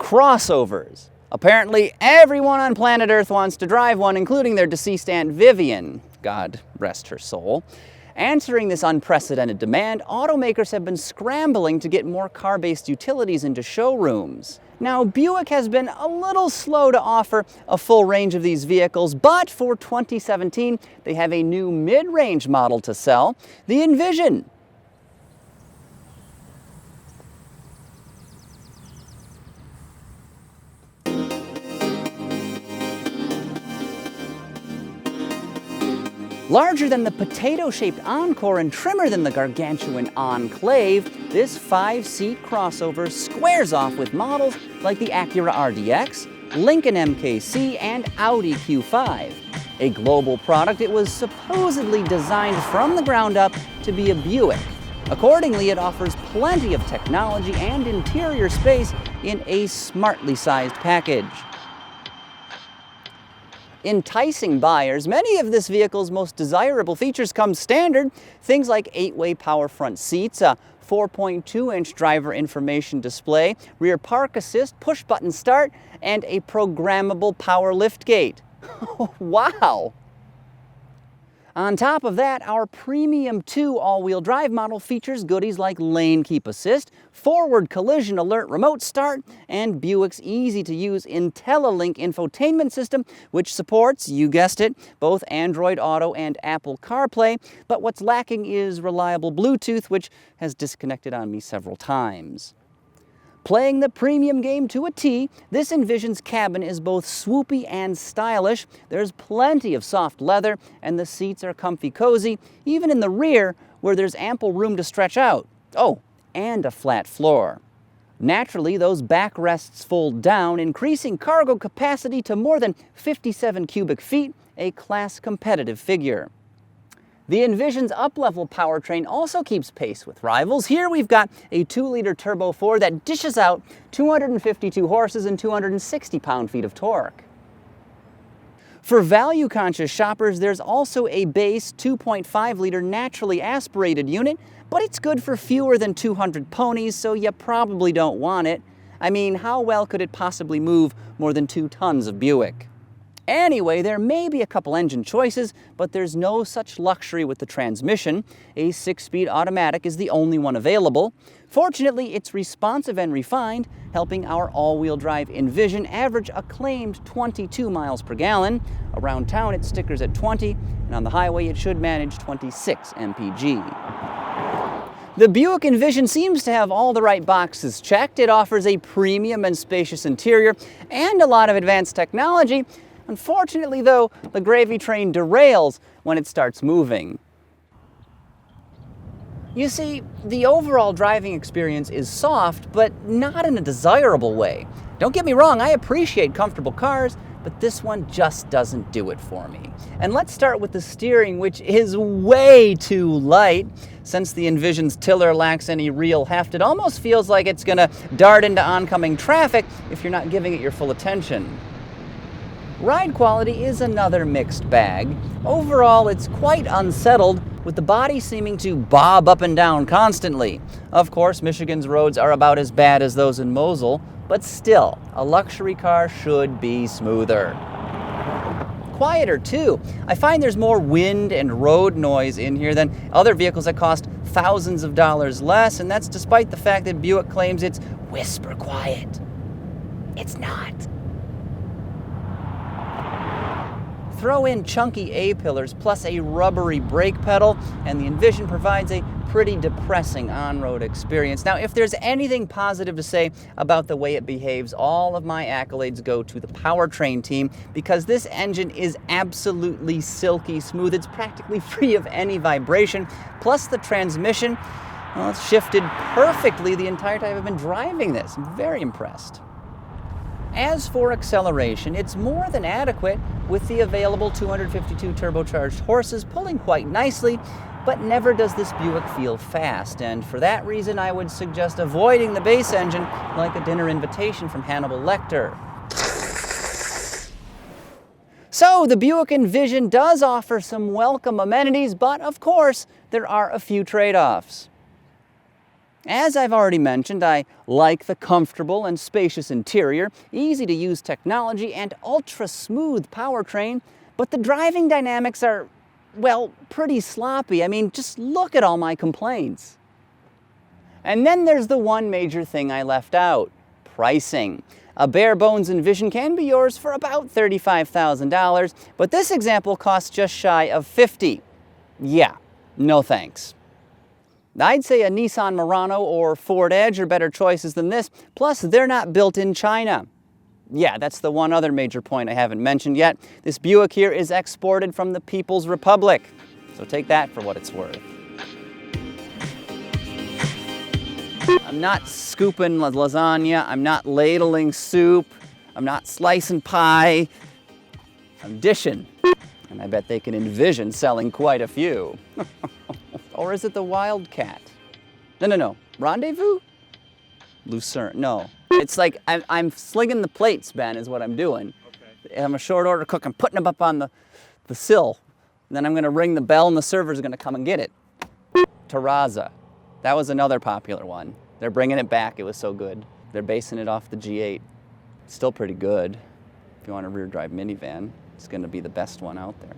Crossovers. Apparently everyone on planet Earth wants to drive one, including their deceased Aunt Vivian, God rest her soul. Answering this unprecedented demand, automakers have been scrambling to get more car-based utilities into showrooms. Now, Buick has been a little slow to offer a full range of these vehicles, but for 2017, they have a new mid-range model to sell, the Envision. Larger than the potato-shaped Encore and trimmer than the gargantuan Enclave, this 5-seat crossover squares off with models like the Acura RDX, Lincoln MKC, and Audi Q5. A global product, it was supposedly designed from the ground up to be a Buick. Accordingly, it offers plenty of technology and interior space in a smartly sized package. Enticing buyers, many of this vehicle's most desirable features come standard. Things like 8-way power front seats, a 4.2-inch driver information display, rear park assist, push-button start, and a programmable power liftgate. Wow! On top of that, our Premium 2 all-wheel drive model features goodies like lane keep assist, forward collision alert remote start, and Buick's easy-to-use IntelliLink infotainment system, which supports, you guessed it, both Android Auto and Apple CarPlay, but what's lacking is reliable Bluetooth, which has disconnected on me several times. Playing the premium game to a T, this Envision's cabin is both swoopy and stylish. There's plenty of soft leather, and the seats are comfy cozy, even in the rear, where there's ample room to stretch out. Oh, and a flat floor. Naturally, those backrests fold down, increasing cargo capacity to more than 57 cubic feet, a class-competitive figure. The Envision's up-level powertrain also keeps pace with rivals. Here we've got a 2-liter Turbo 4 that dishes out 252 horses and 260 pound-feet of torque. For value-conscious shoppers, there's also a base 2.5-liter naturally aspirated unit, but it's good for fewer than 200 ponies, so you probably don't want it. I mean, how well could it possibly move more than 2 tons of Buick? Anyway, there may be a couple engine choices, but there's no such luxury with the transmission. A 6-speed automatic is the only one available. Fortunately, it's responsive and refined, helping our all-wheel drive Envision average a claimed 22 miles per gallon. Around town, it stickers at 20, and on the highway, it should manage 26 mpg. The Buick Envision seems to have all the right boxes checked. It offers a premium and spacious interior and a lot of advanced technology. Unfortunately, though, the gravy train derails when it starts moving. You see, the overall driving experience is soft, but not in a desirable way. Don't get me wrong, I appreciate comfortable cars, but this one just doesn't do it for me. And let's start with the steering, which is way too light. Since the Envision's tiller lacks any real heft, it almost feels like it's gonna dart into oncoming traffic if you're not giving it your full attention. Ride quality is another mixed bag. Overall, it's quite unsettled, with the body seeming to bob up and down constantly. Of course, Michigan's roads are about as bad as those in Mosul, but still, a luxury car should be smoother. Quieter too. I find there's more wind and road noise in here than other vehicles that cost thousands of dollars less, and that's despite the fact that Buick claims it's whisper quiet. It's not. Throw in chunky A-pillars plus a rubbery brake pedal, and the Envision provides a pretty depressing on-road experience. Now, if there's anything positive to say about the way it behaves, all of my accolades go to the powertrain team, because this engine is absolutely silky smooth. It's practically free of any vibration. Plus the transmission, well, it's shifted perfectly the entire time I've been driving this. I'm very impressed. As for acceleration, it's more than adequate, with the available 252 turbocharged horses pulling quite nicely, but never does this Buick feel fast, and for that reason I would suggest avoiding the base engine like a dinner invitation from Hannibal Lecter. So the Buick Envision does offer some welcome amenities, but of course there are a few trade-offs. As I've already mentioned, I like the comfortable and spacious interior, easy to use technology, and ultra smooth powertrain, but the driving dynamics are, well, pretty sloppy. I mean, just look at all my complaints. And then there's the one major thing I left out: pricing. A bare bones Envision can be yours for about $35,000, but this example costs just shy of $50,000. Yeah, no thanks. I'd say a Nissan Murano or Ford Edge are better choices than this, plus they're not built in China. Yeah, that's the one other major point I haven't mentioned yet. This Buick here is exported from the People's Republic, so take that for what it's worth. I'm not scooping lasagna, I'm not ladling soup, I'm not slicing pie, I'm dishing. And I bet they can envision selling quite a few. Or is it the Wildcat? No. Rendezvous? Lucerne, no. It's like I'm slinging the plates, Ben, is what I'm doing. Okay. I'm a short order cook, I'm putting them up on the sill. And then I'm gonna ring the bell and the server's gonna come and get it. Terraza. That was another popular one. They're bringing it back, it was so good. They're basing it off the G8. Still pretty good. If you want a rear drive minivan, it's gonna be the best one out there.